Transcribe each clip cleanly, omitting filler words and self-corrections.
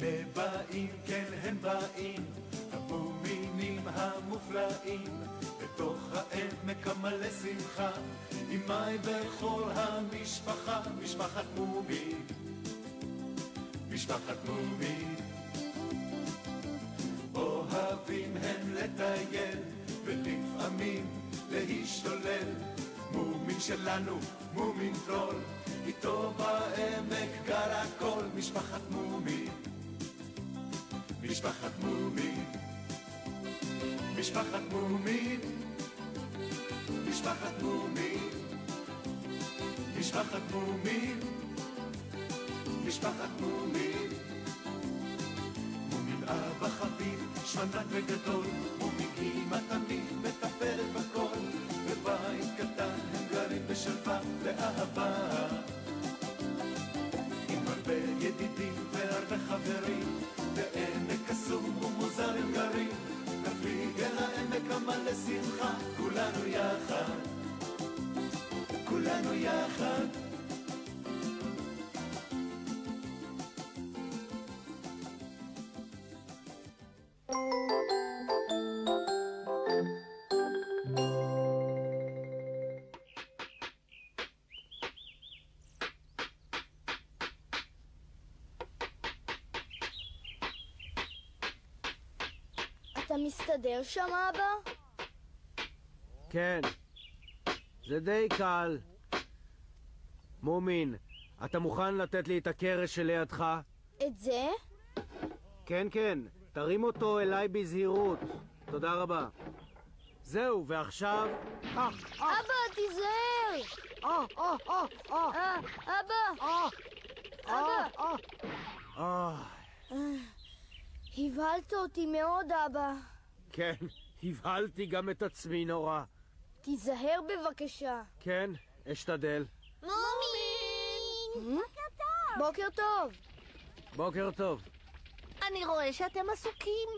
הנה באים, כן הם באים, המומינים המופלאים, בתוך העמק המלא שמחה, עם מי וכל המשפחה, משפחת מומין, משפחת מומין. אוהבים הם לטייל, ולפעמים להשתולל, מומין שלנו, מומין טרול, איתו בעמק גר הכל, משפחת מומין, משפחת מומין, משפחת מומין, משפחת מומין, משפחת מומין, משפחת מומין. מומין אבא חביב, שמנת וגדול, מומין אמא תמיד מטפלת בכל, בבית קטן הם גרים בשלווה ואהבה, עם הרבה ידידים והרבה חברים, בעמק קסום ומוזר הם גרים, נפליג אל העמק המלא שמחה, כולנו יחד, כולנו יחד. אתה מסתדר שם, אבא? כן, זה די קל. מומין, אתה מוכן לתת לי את הקרש שלידך? את זה? כן, כן, תרים אותו אליי בזהירות. תודה רבה. זהו, ועכשיו... אבא, תיזהר! אבא! אבא! הבהלת אותי מאוד, אבא. כן, הבהלתי גם את עצמי נורא. תיזהר בבקשה. כן, אשתדל. מומין! בוקר טוב. בוקר טוב. אני רואה שאתם עסוקים.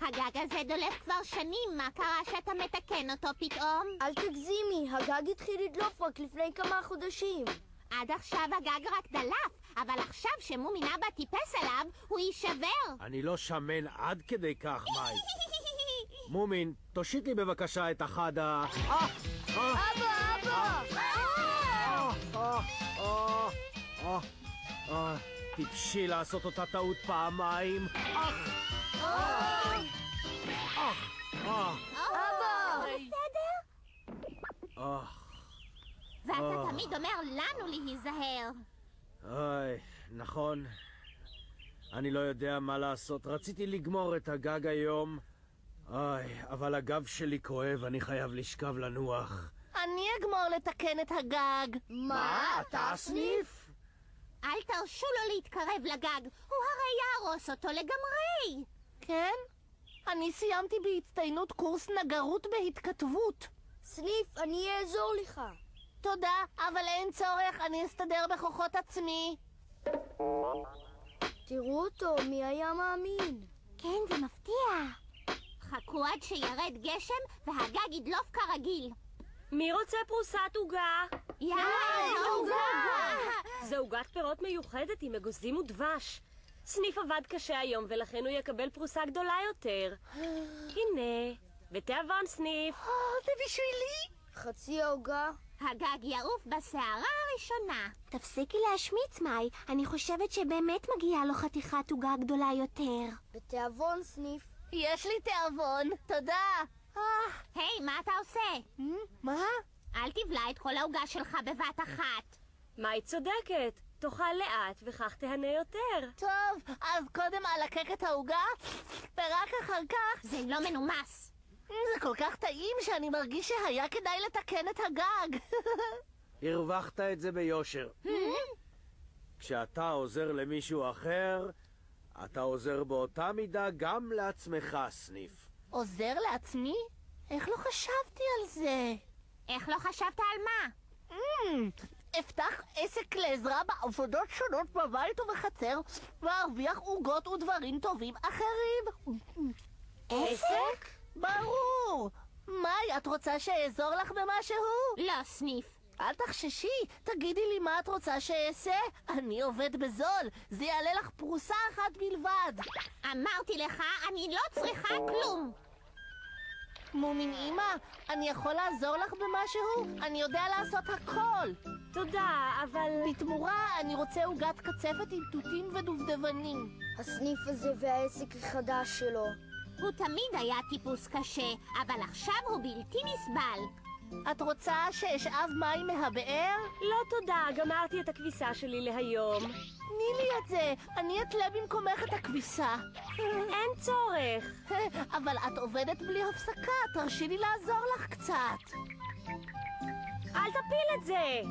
הגג הזה דולף כבר שנים, מה קרה שאתה מתקן אותו פתאום? אל תגזימי, הגג התחיל לדלוף רק לפני כמה חודשים. עד עכשיו הגג רק דלף, אבל עכשיו שמומין אבא טיפס עליו, הוא יישבר. אני לא שמן עד כדי כך, מאי. מומין, תושיט לי בבקשה את אחד ה... אבא! טיפשי לעשות אותה טעות פעמיים. אבא! בסדר? ואתה תמיד אומר לנו להיזהר. אוי, נכון. אני לא יודע מה לעשות. רציתי לגמור את הגג היום. אוי, אבל הגב שלי כואב, אני חייב לשכב לנוח. אני אגמור לתקן את הגג. מה? אתה סניף? אל תרשו לו להתקרב לגג, הוא הרי יהרוס אותו לגמרי. כן? אני סיימתי בהצטיינות קורס נגרות בהתכתבות. סניף, אני אעזור לך. תודה, אבל אין צורך, אני אסתדר בכוחות עצמי. תראו אותו, מי היה מאמין? כן, זה מפתיע. חכו עד שירד גשם והגג ידלוף כרגיל. מי רוצה פרוסת עוגה? יאללה, עוגה! זו עוגת פירות מיוחדת עם אגוזים ודבש. סניף עבד קשה היום ולכן הוא יקבל פרוסה גדולה יותר. הנה, בתיאבון סניף. זה בשבילי. חצי העוגה. הגג יעוף בסערה הראשונה. תפסיקי להשמיץ, מאי. אני חושבת שבאמת מגיעה לו חתיכת עוגה גדולה יותר. בתיאבון סניף. יש לי תיאבון, תודה. היי, מה אתה עושה? מה? אל תבלע את כל העוגה שלך בבת אחת. מה היא צודקת? תאכל לאט וכך תהנה יותר. טוב, אז קודם אלקק את העוגה, ורק אחר כך... זה לא מנומס. זה כל כך טעים שאני מרגיש שהיה כדאי לתקן את הגג. הרווחת את זה ביושר. כשאתה עוזר למישהו אחר, אתה עוזר באותה מידה גם לעצמך, סניף. עוזר לעצמי? איך לא חשבתי על זה? איך לא חשבת על מה? אפתח עסק לעזרה בעבודות שונות בבית ובחצר, וארוויח עוגות ודברים טובים אחרים. עסק? ברור. מאי, את רוצה שאעזור לך במשהו? לא, סניף. אל תחששי, תגידי לי מה את רוצה שאעשה. אני עובד בזול, זה יעלה לך פרוסה אחת בלבד. אמרתי לך, אני לא צריכה כלום. מומין אמא, אני יכול לעזור לך במשהו? אני יודע לעשות הכל. תודה, אבל... בתמורה אני רוצה עוגת קצפת עם תותים ודובדבנים. הסניף הזה והעסק החדש שלו. הוא תמיד היה טיפוס קשה, אבל עכשיו הוא בלתי נסבל. את רוצה שאשאב מים מהבאר? לא תודה, גמרתי את הכביסה שלי להיום. תני לי את זה, אני אתלה במקומך את הכביסה. אין צורך. אבל את עובדת בלי הפסקה, תרשי לי לעזור לך קצת. אל תפיל את זה!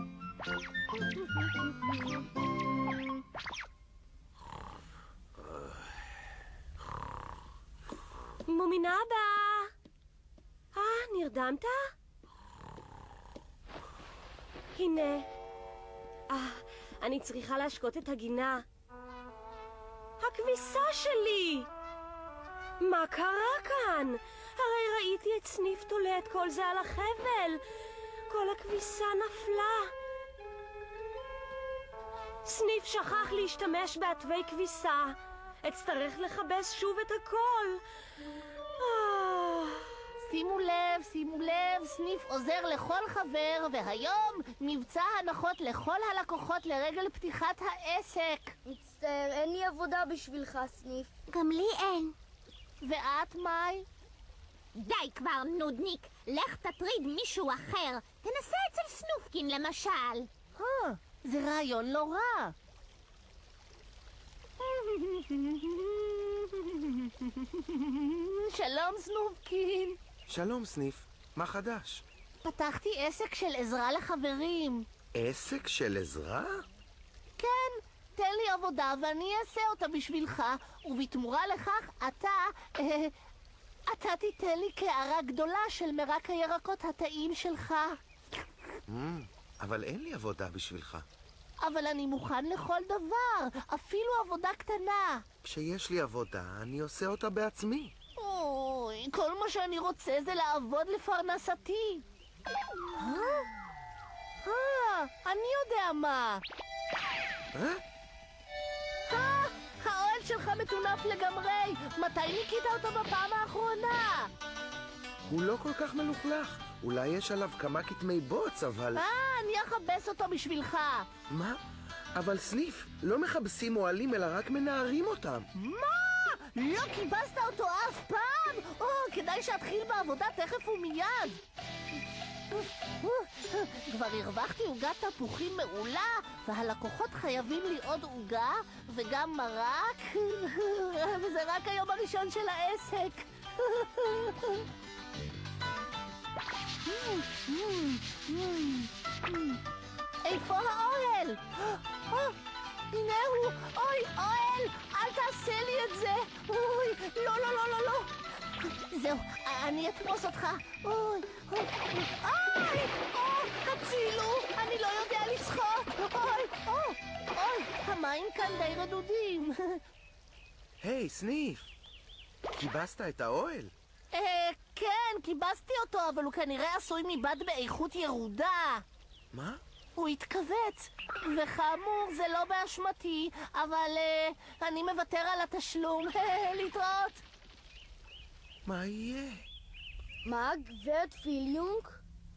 מומינה הבאה! נרדמת? הנה. אני צריכה להשקות את הגינה. הכביסה שלי! מה קרה כאן? הרי ראיתי את סניף תולה את כל זה על החבל. כל הכביסה נפלה. סניף שכח להשתמש בעטבי כביסה. אצטרך לחבש שוב את הכל. שימו לב, סניף עוזר לכל חבר, והיום מבצע הנחות לכל הלקוחות לרגל פתיחת העסק. מצטער, אין לי עבודה בשבילך, סניף. גם לי אין. ואת, מאי? די כבר, נודניק. לך תטריד מישהו אחר. תנסה אצל סנופקין למשל. זה רעיון לא רע. שלום סנופקין. שלום סניף, מה חדש? פתחתי עסק של עזרה לחברים. עסק של עזרה? כן, תן לי עבודה ואני אעשה אותה בשבילך, ובתמורה לכך אתה תיתן לי קערה גדולה של מרק הירקות הטעים שלך. אבל אין לי עבודה בשבילך. אבל אני מוכן לכל דבר, אפילו עבודה קטנה. כשיש לי עבודה, אני עושה אותה בעצמי. אוי, כל מה שאני רוצה זה לעבוד לפרנסתי. אני יודע מה. האוהל שלך מטונף לגמרי. מתי ניקית אותו בפעם האחרונה? הוא לא כל כך מלוכלך. אולי יש עליו כמה כתמי בוץ, אבל... אני אחבס אותו בשבילך. מה? אבל סניף, לא מכבסים אוהלים אלא רק מנערים אותם. מה? לא כיבסת אותו אף פעם? כדאי שאתחיל בעבודה תכף ומיד. כבר הרווחתי עוגת תפוחים מעולה, והלקוחות חייבים לי עוד עוגה וגם מרק, וזה רק היום הראשון של העסק. איפה האוהל? הנה הוא. אוי, אוהל, אל תעשה לי את זה. אוי, לא, לא, לא, לא, לא. זהו, אני אתפוס אותך. אוי, אוי, אוי, הצילו, אני לא יודע לשחות. אוי, אוי, המים כאן די רדודים. היי, סניף, כיבסת את האוהל? כן, כיבסתי אותו, אבל הוא כנראה עשוי מבד באיכות ירודה. מה? הוא התכווץ, וכאמור זה לא באשמתי, אבל אני מוותר על התשלום. להתראות. מה יהיה? מה, גברת פיליונק?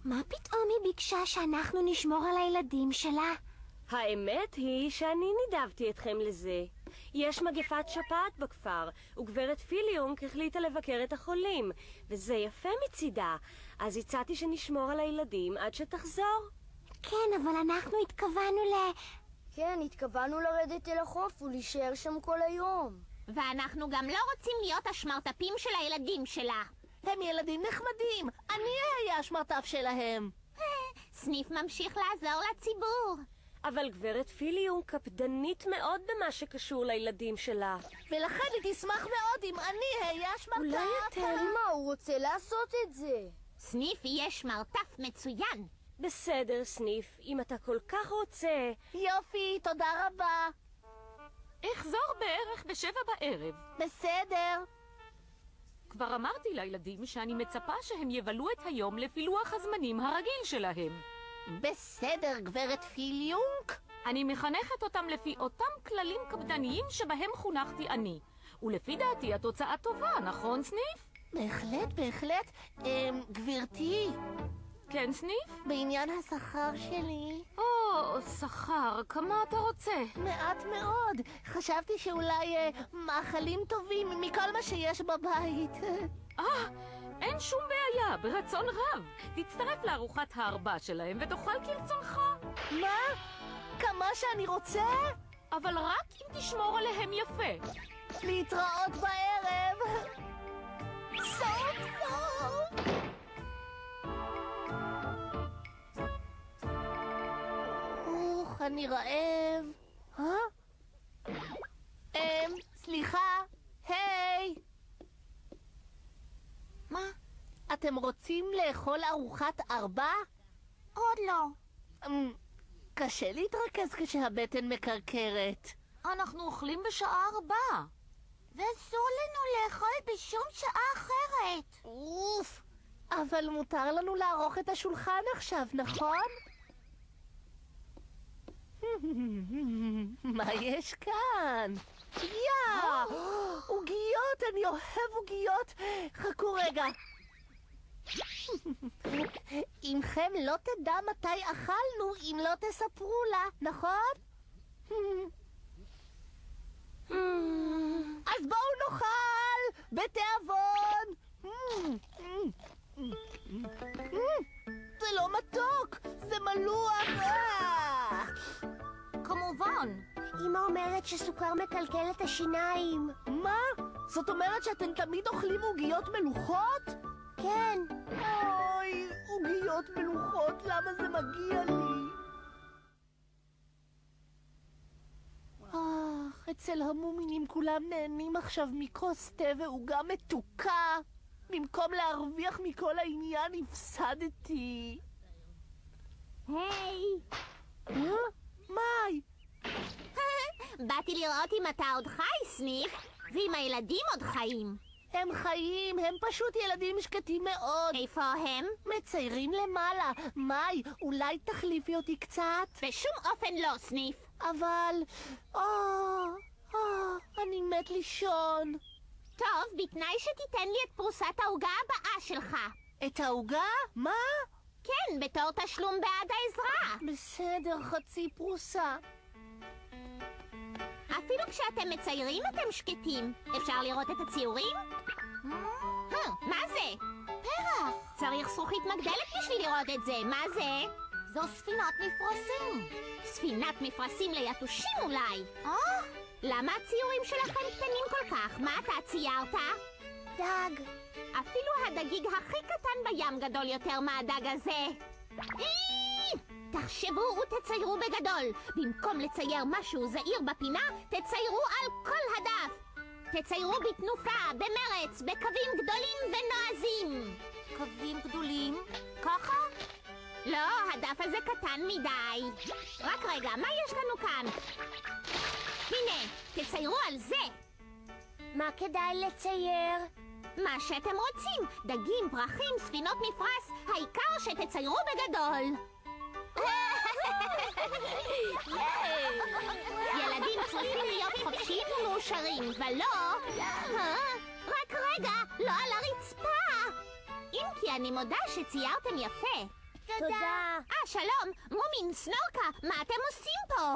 מה פתאום היא ביקשה שאנחנו נשמור על הילדים שלה? האמת היא שאני נידבתי אתכם לזה. יש מגפת שפעת בכפר, וגברת פיליונק החליטה לבקר את החולים, וזה יפה מצידה. אז הצעתי שנשמור על הילדים עד שתחזור. כן, אבל אנחנו התכוונו כן, התכוונו לרדת אל החוף ולהישאר שם כל היום. ואנחנו גם לא רוצים להיות השמרטפים של הילדים שלה. הם ילדים נחמדים, אני אהיה השמרטף שלהם. סניף ממשיך לעזור לציבור. אבל גברת פיליונק קפדנית מאוד במה שקשור לילדים שלה. ולכן היא תשמח מאוד אם אני אהיה השמרטף. אולי יותר מה, הוא רוצה לעשות את זה. סניף יהיה שמרטף מצוין. בסדר, סניף, אם אתה כל כך רוצה... יופי, תודה רבה. אחזור בערך ב19:00. בסדר. כבר אמרתי לילדים שאני מצפה שהם יבלו את היום לפי לוח הזמנים הרגיל שלהם. בסדר, גברת פיליונק. אני מחנכת אותם לפי אותם כללים קפדניים שבהם חונכתי אני. ולפי דעתי התוצאה טובה, נכון סניף? בהחלט, בהחלט. גברתי, כן סניף? בעניין השכר שלי... שכר, כמה אתה רוצה? מעט מאוד. חשבתי שאולי מאכלים טובים מכל מה שיש בבית. אין שום בעיה, ברצון רב. תצטרף לארוחת הארבע שלהם ותאכל כרצונך. מה? כמה שאני רוצה? אבל רק אם תשמור עליהם יפה. להתראות בערב. סוף סוף. אני רעב. סליחה. היי. מה? אתם רוצים לאכול ארוחת ארבע? עוד לא. קשה להתרכז כשהבטן מקרקרת. אנחנו אוכלים בשעה 4. ואסור לנו לאכול בשום שעה אחרת. אוף. אבל מותר לנו לערוך את השולחן עכשיו, נכון? מה יש כאן? עוגיות, אני אוהב עוגיות. חכו רגע. אמכם לא תדע מתי אכלנו אם לא תספרו לה, נכון? אז בואו נאכל בתיאבון. זה לא מתוק, זה מלוח. כמובן. אמא אומרת שסוכר מקלקל את השיניים. מה? זאת אומרת שאתם תמיד אוכלים עוגיות מלוכות? כן. אוי, עוגיות מלוכות, למה זה מגיע לי? אצל המומינים כולם נהנים עכשיו מכוס תה ועוגה מתוקה. במקום להרוויח מכל העניין הפסדתי. היי. מאי? באתי לראות אם אתה עוד חי, סניף, ואם הילדים עוד חיים. הם חיים, הם פשוט ילדים שקטים מאוד. איפה הם? מציירים למעלה. מאי, אולי תחליפי אותי קצת? בשום אופן לא, סניף. אבל... אני מת לישון. טוב, בתנאי שתיתן לי את פרוסת העוגה הבאה שלך. את העוגה? מה? כן, בתור תשלום בעד העזרה. בסדר, חצי פרוסה. אפילו כשאתם מציירים אתם שקטים. אפשר לראות את הציורים? מה זה? פרח. צריך זכוכית מגדלת בשביל לראות את זה. מה זה? זו ספינת מפרשים. ספינת מפרשים ליתושים אולי. למה הציורים שלכם קטנים כל כך? מה אתה ציירת? דג. אפילו הדגיג הכי קטן בים גדול יותר מהדג הזה. תחשבו ותציירו בגדול. במקום לצייר משהו זעיר בפינה, תציירו על כל הדף. תציירו בתנופה, במרץ, בקווים גדולים ונועזים. קווים גדולים? ככה? לא, הדף הזה קטן מדי. רק רגע, מה יש לנו כאן? הנה, תציירו על זה. מה כדאי לצייר? מה שאתם רוצים. דגים, פרחים, ספינות מפרש. העיקר שתציירו בגדול. ילדים צריכים להיות חופשיים ומאושרים, ולא... רק רגע, לא על הרצפה. אם כי אני מודה שציירתם יפה. תודה. שלום, מומין, סנורקה, מה אתם עושים פה?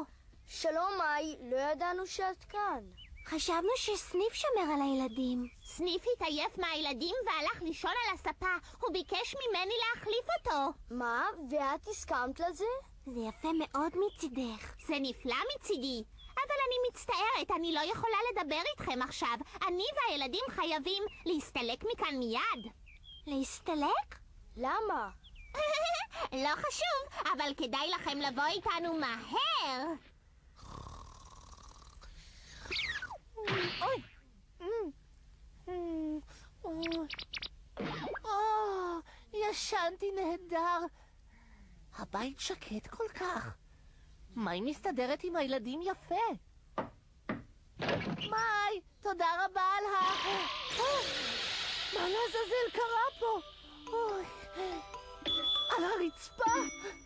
שלום מאי, לא ידענו שאת כאן. חשבנו שסניף שומר על הילדים. סניף התעייף מהילדים והלך לישון על הספה. הוא ביקש ממני להחליף אותו. מה? ואת הסכמת לזה? זה יפה מאוד מצידך. זה נפלא מצידי. אבל אני מצטערת, אני לא יכולה לדבר איתכם עכשיו. אני והילדים חייבים להסתלק מכאן מיד. להסתלק? למה? לא חשוב, אבל כדאי לכם לבוא איתנו מהר. ישנתי נהדר. הבית שקט כל כך. מאי מסתדרת עם הילדים יפה. מאי, תודה רבה על מה לעזאזל קרה פה? על הרצפה,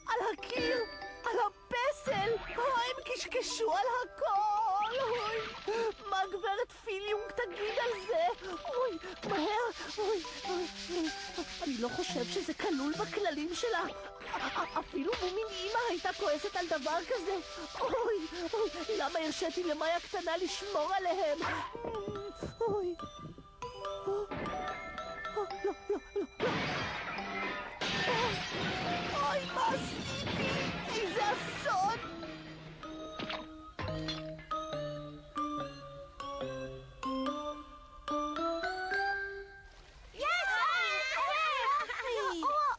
על הקיר, על הפסל. הם קשקשו על הכל. מה גברת פיליונג תגיד על זה? מהר. אני לא חושב שזה כלול בכללים שלה. אפילו מומין אמא הייתה כועסת על דבר כזה. למה הרשיתי למאיה קטנה לשמור עליהם? אוי, מה עשיתי? איזה אסון!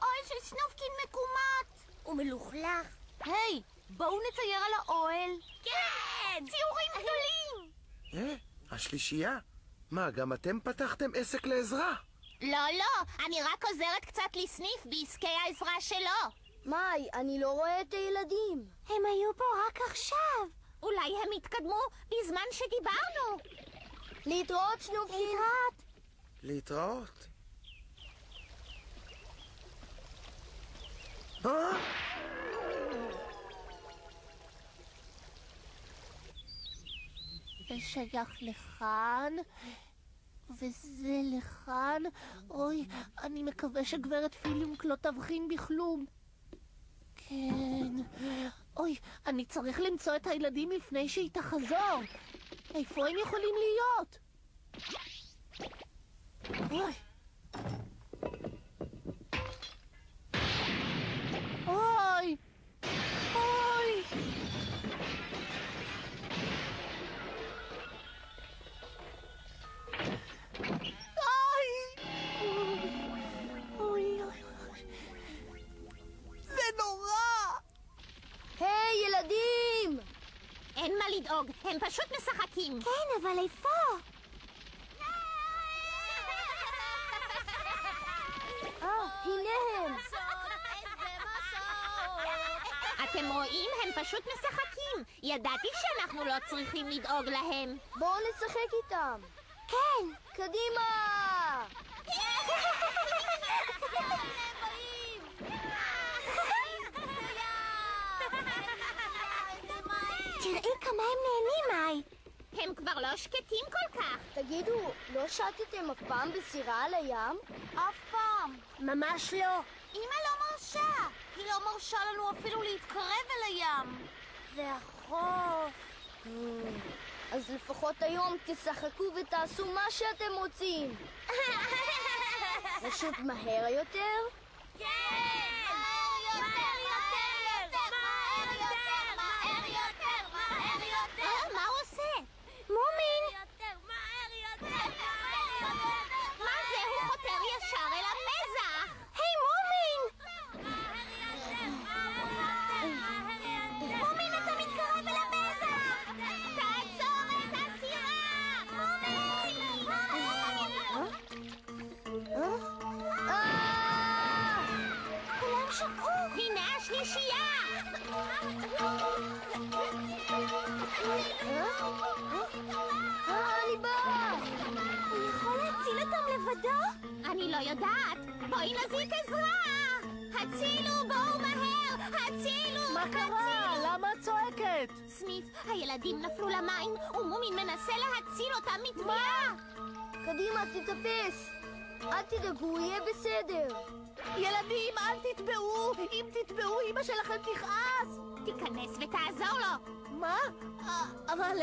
האוהל של סנופקין מקומט! הוא מלוכלך. היי, בואו נצייר על האוהל. כן! ציורים גדולים! השלישייה? מה, גם אתם פתחתם עסק לעזרה? לא, אני רק עוזרת קצת לסניף בעסקי העזרה שלו. מאי, אני לא רואה את הילדים. הם היו פה רק עכשיו. אולי הם התקדמו בזמן שדיברנו. להתראות, סנופקין. להתראות? זה שייך לכאן, וזה לכאן. אוי, אני מקווה שגברת פיליונג לא תבחין בכלום. כן. אוי, אני צריך למצוא את הילדים לפני שהיא תחזור. איפה הם יכולים להיות? אוי. אוי. אוי. זה נורא! היי, ילדים! אין מה לדאוג, הם פשוט משחקים. כן, אבל איפה? הנה הם. אתם רואים? הם פשוט משחקים. ידעתי שאנחנו לא צריכים לדאוג להם. בואו נשחק איתם. כן. קדימה! תראי כמה הם נהנים, מאי. הם כבר לא שקטים כל כך. תגידו, לא שטתם אף פעם בסירה על הים? אף פעם. ממש לא. אמא לא מרשה. היא לא מרשה לנו אפילו להתקרב אל הים. והחוף. אז לפחות היום תשחקו ותעשו מה שאתם רוצים. פשוט מהר יותר? מה הוא עושה? מומין! מה זה? הוא חותר ישר אל המזח. היי, מומין! מומין, אתה מתקרב אל המזח! תעצור את הסירה! מומין! כולם שקעו! הנה השלישייה! אני בא! הוא יכול להציל אותם לבדו? אני לא יודעת. בואי נזעיק עזרה! הצילו, בואו מהר! הצילו! מה קרה? למה את צועקת? סניף, הילדים נפלו למים, ומומין מנסה להציל אותם מטביעה! קדימה, תתאפס! אל תדאגו, יהיה בסדר. ילדים, אל תטבעו! אם תטבעו, אמא שלכם תכעס! תיכנס ותעזור לו! מה? אבל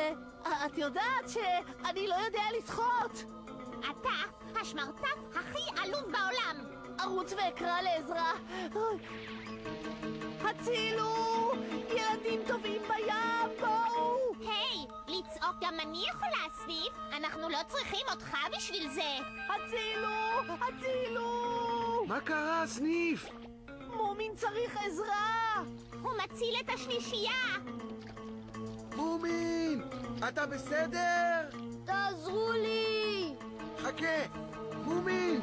את יודעת שאני לא יודע לשחות! אתה השמרטף הכי עלוב בעולם! ארוץ ואקרא לעזרה! הצילו! ילדים טובים בים, בואו! היי, לצעוק גם אני יכולה, סניף. אנחנו לא צריכים אותך בשביל זה. הצילו! הצילו! מה קרה, סניף? מומין צריך עזרה! הוא מציל את השלישייה. מומין! אתה בסדר? תעזרו לי! חכה! מומין!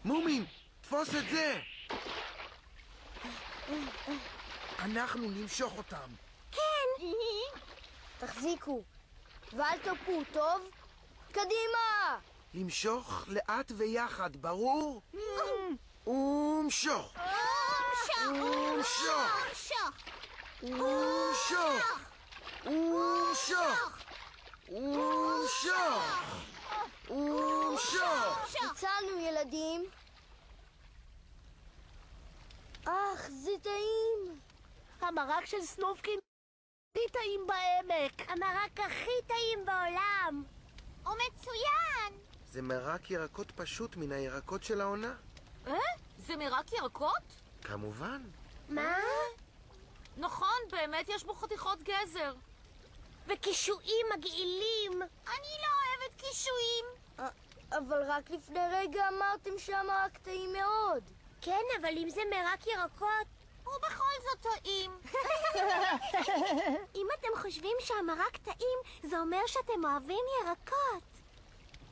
מומין! תפוס את זה! אנחנו נמשוך אותם. תחזיקו, ואל תרפו, טוב? קדימה! למשוך לאט ויחד, ברור? ומשוך. ומשוך. ומשוך. ומשוך. ומשוך. ומשוך. יצאנו, ילדים. זה טעים. המרק של סנופקין הכי טעים בעמק. המרק הכי טעים בעולם. הוא מצוין. זה מרק ירקות פשוט מן הירקות של העונה. זה מרק ירקות? כמובן. מה? נכון, באמת יש בו חתיכות גזר. וקישואים מגעילים. אני לא אוהבת קישואים. אבל רק לפני רגע אמרתם שהמרק טעים מאוד. כן, אבל אם זה מרק ירקות, הוא בכל זאת טעים. אם אתם חושבים שהמרק טעים, זה אומר שאתם אוהבים ירקות.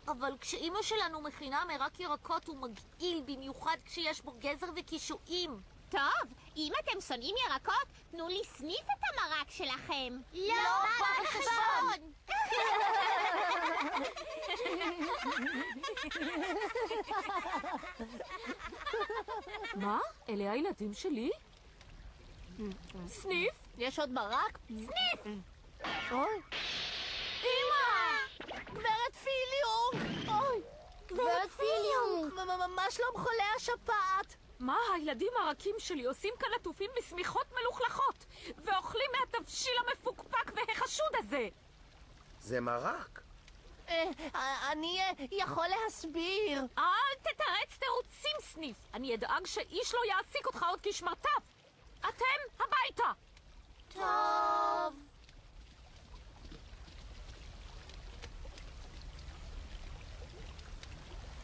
אבל כשאימא שלנו מכינה מרק ירקות הוא מגעיל, במיוחד כשיש בו גזר וקישואים. טוב, אם אתם שונאים ירקות, תנו לי סניף את המרק שלכם. לא בא בחשבון. מה? אלה הילדים שלי? סניף? יש עוד מרק? סניף! אוי. אמא! גברת פיליונג! אוי. גברת פיליונג! מה שלום חולי השפעת? מה הילדים הרכים שלי עושים כאן עטופים בשמיכות מלוכלכות ואוכלים מהתבשיל המפוקפק והחשוד הזה? זה מרק. אני יכול להסביר. אל תתרץ תירוצים, סניף. אני אדאג שאיש לא יעסיק אותך עוד כשמרתף. אתם הביתה. טוב.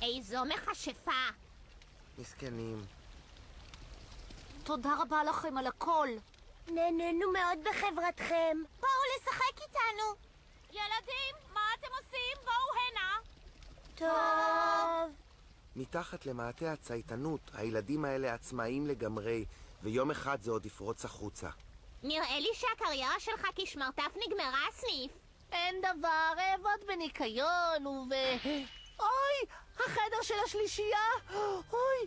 איזו מכשפה. מסכנים. תודה רבה לכם על הכל. נהנינו מאוד בחברתכם. בואו לשחק איתנו. ילדים, מה אתם עושים? בואו הנה. טוב. מתחת למעטה הצייתנות, הילדים האלה עצמאיים לגמרי, ויום אחד זה עוד יפרוץ החוצה. נראה לי שהקריירה שלך כשמרתף נגמרה, סניף. אין דבר, אעבוד בניקיון אוי, החדר של השלישייה! אוי!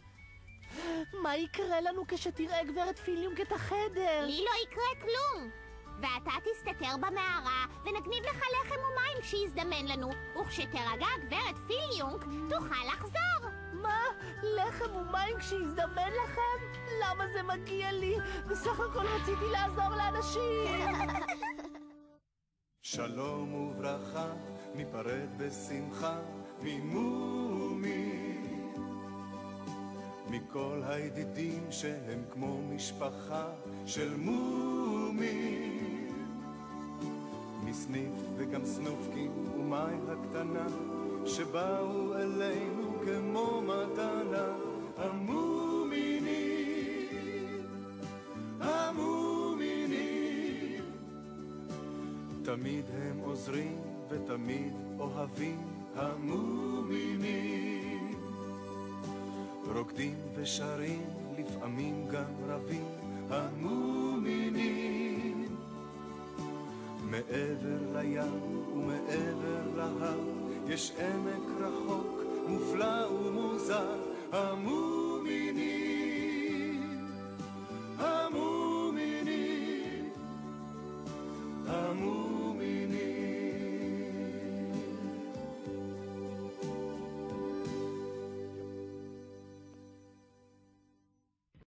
מה יקרה לנו כשתראה גברת פיליונג את החדר? לי לא יקרה כלום. ואתה תסתתר במערה ונגניב לך לחם ומים כשיזדמן לנו, וכשתרגע גברת פיליונג תוכל לחזור. מה? לחם ומים כשיזדמן לכם? למה זה מגיע לי? בסך הכל רציתי לעזור לאנשים. שלום וברכה, ניפרד בשמחה ממומי, מכל הידידים שהם כמו משפחה של מומי, מסניף וגם סנופקין ומאי הקטנה שבאו אלינו כמו מתנה. המומינים תמיד הם עוזרים ותמיד אוהבים. המומינים רוקדים ושרים, לפעמים גם רבים. המומינים מעבר לים ומעבר להר יש עמק רחוק מופלא ומוזר. המומינים